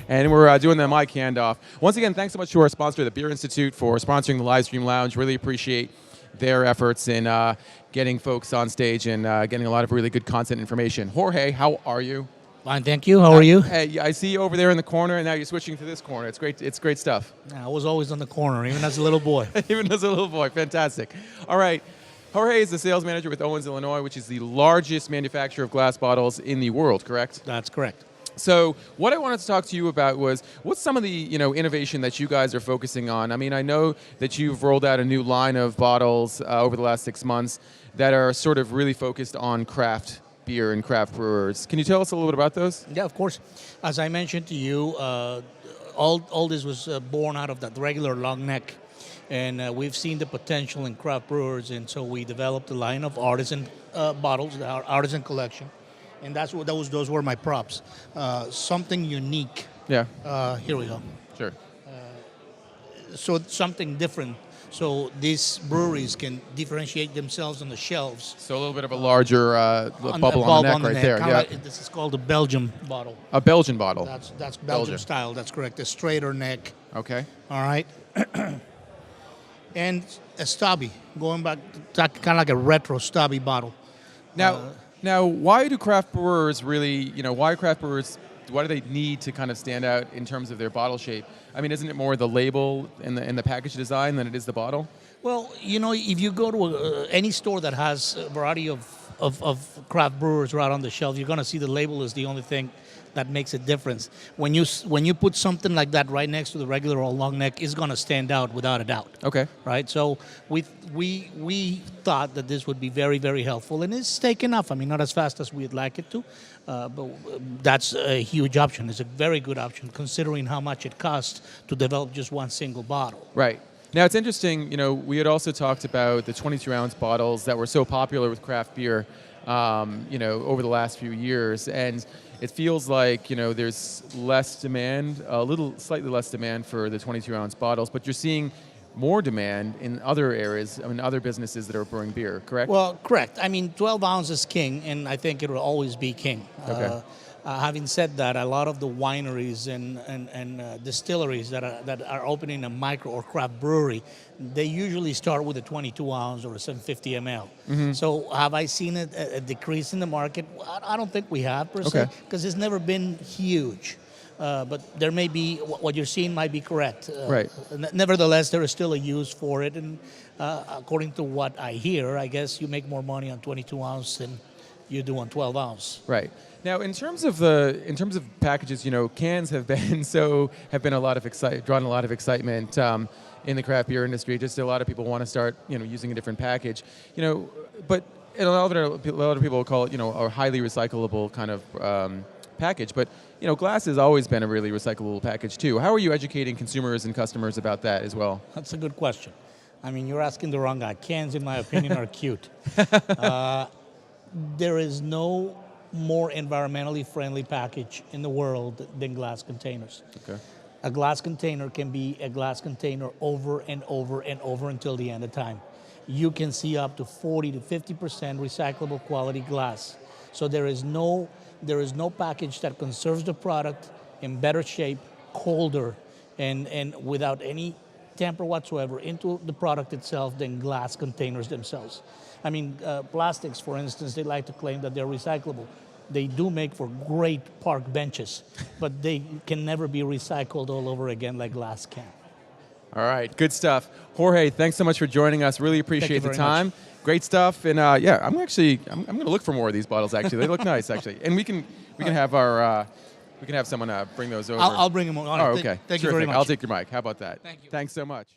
And we're doing the mic handoff. Once again, thanks so much to our sponsor, the Beer Institute, for sponsoring the Livestream Lounge. Really appreciate their efforts in getting folks on stage and getting a lot of really good content information. Jorge, how are you? Fine, thank you. How are you? Hey, I see you over there in the corner, and now you're switching to this corner. It's great. It's great stuff. Yeah, I was always on the corner, even as a little boy. Even as a little boy, fantastic. All right. Jorge is the sales manager with Owens-Illinois, which is the largest manufacturer of glass bottles in the world, correct? That's correct. So what I wanted to talk to you about was what's some of the innovation that you guys are focusing on. I mean, I know that you've rolled out a new line of bottles over the last 6 months that are sort of really focused on craft beer and craft brewers. Can you tell us a little bit about those? Yeah, of course. As I mentioned to you, all this was born out of that regular long neck. And we've seen the potential in craft brewers, and so we developed a line of artisan bottles, our artisan collection. And those were my props. Something unique. Yeah. Here we go. Sure. So something different. So these breweries can differentiate themselves on the shelves. So a little bit of a larger bubble on the neck right there. Yeah. Like, this is called a Belgian bottle. A Belgian bottle. That's Belgian style. That's correct. A straighter neck. Okay. All right. And a stubby, going back to kind of like a retro stubby bottle. Now, why do craft brewers really, why do they need to kind of stand out in terms of their bottle shape? I mean, isn't it more the label and the package design than it is the bottle? Well, if you go to any store that has a variety of craft brewers right on the shelf, you're going to see the label is the only thing that makes a difference. When you put something like that right next to the regular or long neck, it's going to stand out without a doubt. Okay. Right. So we thought that this would be very, very helpful, and it's taken off. I mean, not as fast as we'd like it to, but that's a huge option. It's a very good option considering how much it costs to develop just one single bottle. Right. Now it's interesting. We had also talked about the 22-ounce bottles that were so popular with craft beer, over the last few years, and it feels like there's less demand, slightly less demand for the 22-ounce bottles, but you're seeing more demand in other areas, other businesses that are brewing beer, correct? Well, correct. I mean, 12 ounce is king, and I think it will always be king. Okay. Having said that, a lot of the wineries and distilleries that are opening a micro or craft brewery, they usually start with a 22 ounce or a 750 ml. Mm-hmm. So have I seen a decrease in the market? I don't think we have, per se, because it's never been huge. But there may be, what you're seeing might be correct. Right. Nevertheless, there is still a use for it. And according to what I hear, I guess you make more money on 22 ounce than you do on 12 ounce. Right. Now, in terms of packages, cans have been drawn a lot of excitement in the craft beer industry. Just a lot of people want to start, using a different package, but a lot of people will call it, a highly recyclable kind of package. But glass has always been a really recyclable package too. How are you educating consumers and customers about that as well? That's a good question. I mean, you're asking the wrong guy. Cans, in my opinion, are cute. There is no more environmentally friendly package in the world than glass containers. Okay. A glass container can be a glass container over and over and over until the end of time. You can see up to 40 to 50% recyclable quality glass. So there is no package that conserves the product in better shape, colder, and without any tamper whatsoever into the product itself than glass containers themselves. I mean, plastics, for instance, they like to claim that they're recyclable. They do make for great park benches, but they can never be recycled all over again like glass can. All right, good stuff. Jorge, thanks so much for joining us. Really appreciate the time. Much. Great stuff. And I'm going to look for more of these bottles. Actually, they look nice. Actually, and we can have someone bring those over. I'll bring them on. Oh, okay. Thank you very much. I'll take your mic. How about that? Thank you. Thanks so much.